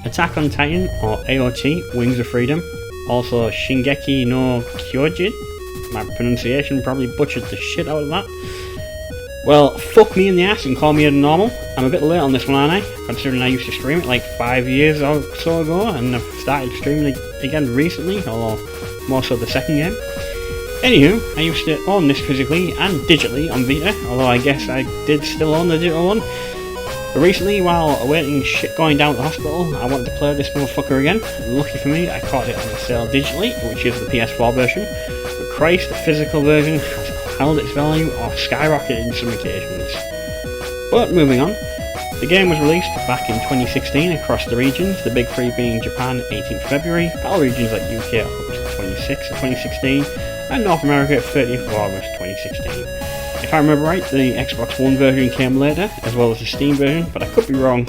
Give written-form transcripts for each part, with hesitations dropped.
Attack on Titan, or AOT, Wings of Freedom. Also Shingeki no Kyojin. My pronunciation probably butchered the shit out of that. Well, fuck me in the ass and call me a normal. I'm a bit late on this one, aren't I? Considering I used to stream it like 5 years or so ago, and I've started streaming it again recently, although more so the second game. Anywho, I used to own this physically and digitally on Vita, although I guess I did still own the digital one. But recently, while awaiting shit going down at the hospital, I wanted to play this motherfucker again. Lucky for me, I caught it on sale digitally, which is the PS4 version. But Christ, the physical version has held its value or skyrocketed in some occasions. But moving on, the game was released back in 2016 across the regions, the big three being Japan 18th February, PAL regions like UK August 26th of 2016, and North America 30th of August 2016. If I remember right, the Xbox One version came later, as well as the Steam version, but I could be wrong,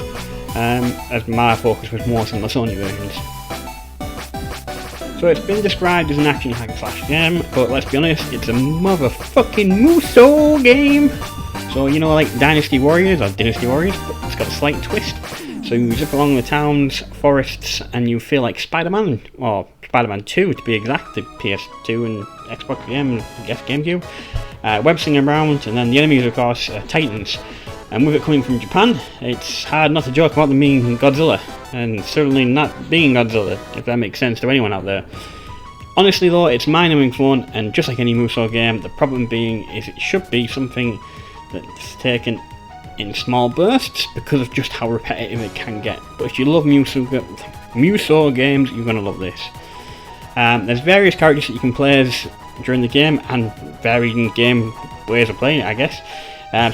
as my focus was more on the Sony versions. So it's been described as an action hack and slash game, but let's be honest, it's a motherfucking musso game! So you know, like Dynasty Warriors or Dynasty Warriors, but it's got a slight twist. So you zip along the towns, forests, and you feel like Spider-Man, or Spider-Man 2 to be exact, the PS2 and Xbox game, I guess GameCube. Web slinging around, and then the enemies, of course, are Titans. And with it coming from Japan, it's hard not to joke about them being Godzilla, and certainly not being Godzilla, if that makes sense to anyone out there. Honestly though, it's mind-numbing fun, and just like any musso game, the problem being is it should be something that's taken in small bursts because of just how repetitive it can get. But if you love musso games, you're going to love this. There's various characters that you can play as during the game, and varying game ways of playing it, I guess.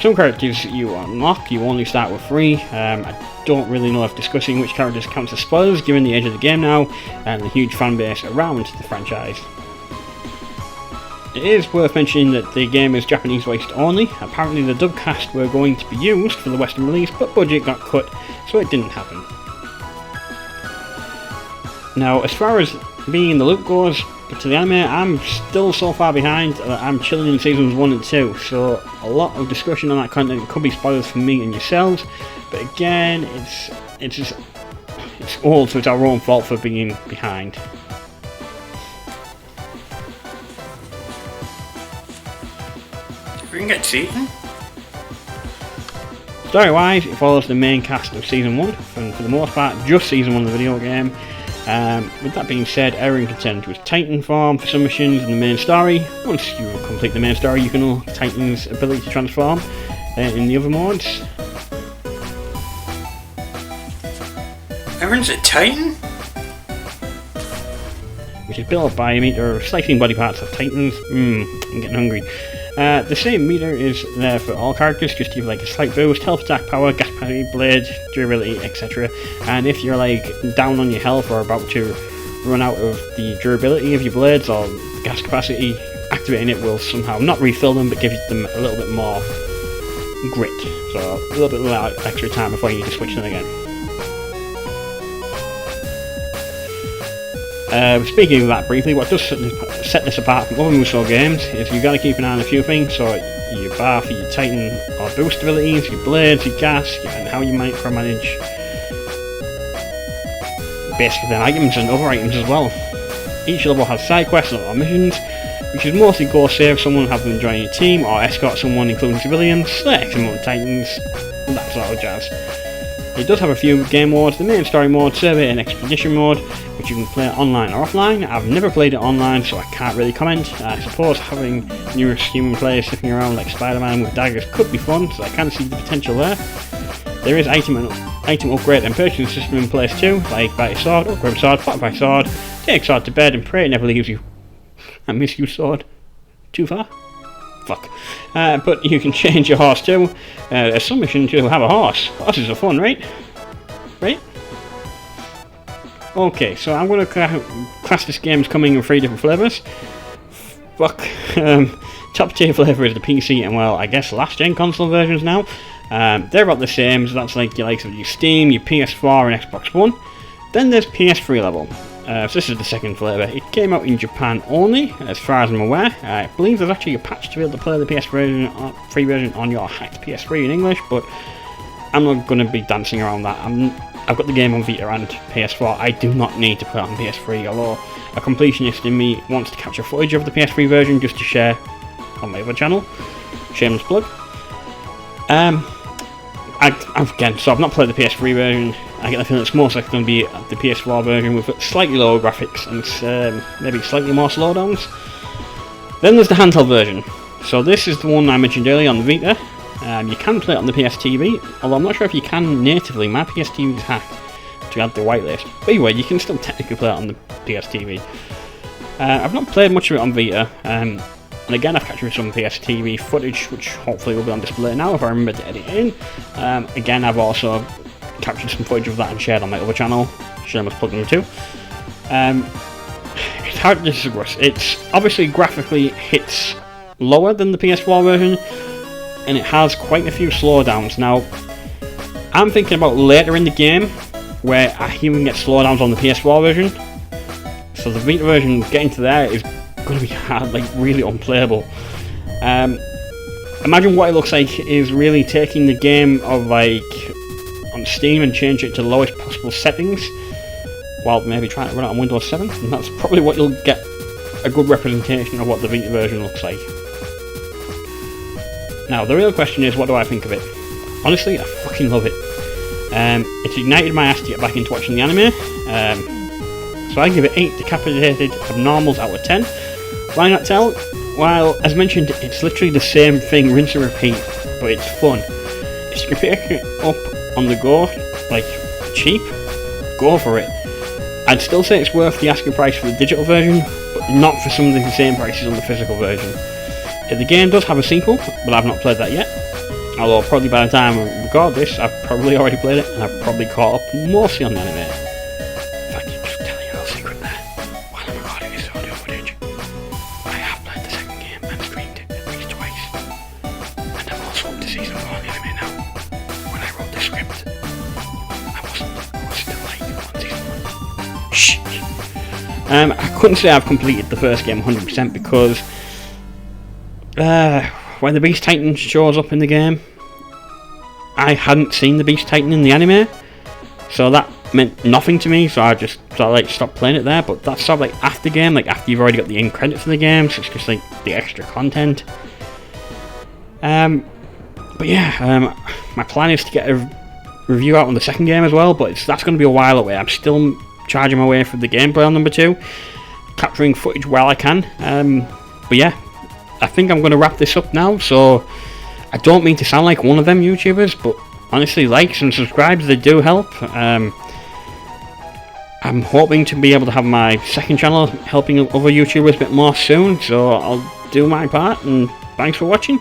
Some characters you unlock, you only start with 3. I don't really know if discussing which characters counts as spoilers given the age of the game now and the huge fan base around the franchise. It is worth mentioning that the game is Japanese voiced only. Apparently the dubcast were going to be used for the Western release, but budget got cut, so it didn't happen. Now, as far as being in the loop goes, to the anime, I'm still so far behind. I'm chilling in seasons 1 and 2, so a lot of discussion on that content could be spoilers for me and yourselves. But again, it's old, so it's our own fault for being behind. We can get cheating. Story-wise, it follows the main cast of season 1, and for the most part, just season 1 of the video game. With that being said, Eren can turn into his Titan form for some missions in the main story. Once you complete the main story, you can unlock Titan's ability to transform in the other modes. Eren's a Titan? Which is built by a meter of slicing body parts of Titans. I'm getting hungry. The same meter is there for all characters, just give like a slight boost, health, attack power, gas capacity, blade, durability, etc. And if you're like down on your health or about to run out of the durability of your blades or gas capacity, activating it will somehow not refill them but give them a little bit more grit. So a little bit more extra time before you need to switch them again. Speaking of that briefly, what does set this apart from other musso games is you've got to keep an eye on a few things, so your bar for your Titan or boost abilities, your blades, your gas, and how you micromanage basically the items and other items as well. Each level has side quests or missions, which is mostly go save someone, have them join your team, or escort someone including civilians, slay X amount of Titans, and that sort of jazz. It does have a few game modes, the main story mode, survey and expedition mode, which you can play online or offline. I've never played it online, so I can't really comment. I suppose having numerous human players sitting around like Spider-Man with daggers could be fun, so I can see the potential there. There is item upgrade and purchasing system in place too, like buy a sword, upgrade sword, fortify sword, take sword to bed and pray it never leaves you. I miss you, sword. Too far? Fuck. But you can change your horse too. There's some mission to have a horse. Horses are fun, right? Right? Okay, so I'm going to class this game as coming in 3 different flavours. Fuck. Top tier flavour is the PC and, well, I guess last gen console versions now. They're about the same, so that's like your likes of your Steam, your PS4 and Xbox One. Then there's PS3 level. So this is the second flavour. It came out in Japan only, as far as I'm aware. I believe there's actually a patch to be able to play the PS3 version on your hacked PS3 in English, but I'm not going to be dancing around that. I'm I've got the game on Vita and PS4. I do not need to play it on PS3, although a completionist in me wants to capture footage of the PS3 version just to share on my other channel. Shameless plug. Again, so I've not played the PS3 version. I get the feeling it's most likely going to be the PS4 version with slightly lower graphics and maybe slightly more slowdowns. Then there's the handheld version. So this is the one I mentioned earlier on the Vita. You can play it on the PS TV, although I'm not sure if you can natively. My PS TV is hacked to add the whitelist. But anyway, you can still technically play it on the PS TV. I've not played much of it on Vita, and again I've captured some PS TV footage, which hopefully will be on display now if I remember to edit it in. Again, I've also captured some footage of that and shared on my other channel, shameless plug number 2. It's hard to discuss. It's obviously graphically hits lower than the PS4 version, and it has quite a few slowdowns. Now, I'm thinking about later in the game where I even get slowdowns on the PS4 version. So the Vita version, getting to there is going to be hard, like really unplayable. Imagine what it looks like is really taking the game of like on Steam and change it to the lowest possible settings, while maybe trying to run it on Windows 7, and that's probably what you'll get a good representation of what the Vita version looks like. Now, the real question is, what do I think of it? Honestly, I fucking love it. It's ignited my ass to get back into watching the anime, so I give it 8 decapitated abnormals out of 10. Why not tell? Well, as mentioned, it's literally the same thing, rinse and repeat, but it's fun. If you can pick it up on the go, like cheap, go for it. I'd still say it's worth the asking price for the digital version, but not for some of the same prices on the physical version. The game does have a sequel, but I've not played that yet. Although probably by the time I record this, I've probably already played it, and I've probably caught up mostly on the anime. In fact, just telling you a little secret there. While I'm recording this audio footage, I have played the second game and streamed it at least twice. And I'm also up to season 4 of the anime now. When I wrote the script, I was still like on season 1. Shh! I couldn't say I've completed the first game 100% because when the Beast Titan shows up in the game, I hadn't seen the Beast Titan in the anime, so that meant nothing to me, so I just stopped playing it there. But that's sort of like after game, like after you've already got the end credits of the game, so it's just like the extra content. But yeah, my plan is to get a review out on the second game as well, but that's going to be a while away. I'm still charging my way through the gameplay on number 2, capturing footage while I can. But yeah, I think I'm going to wrap this up now, so I don't mean to sound like one of them YouTubers, but honestly, likes and subscribes, they do help. I'm hoping to be able to have my second channel helping other YouTubers a bit more soon, so I'll do my part, and thanks for watching.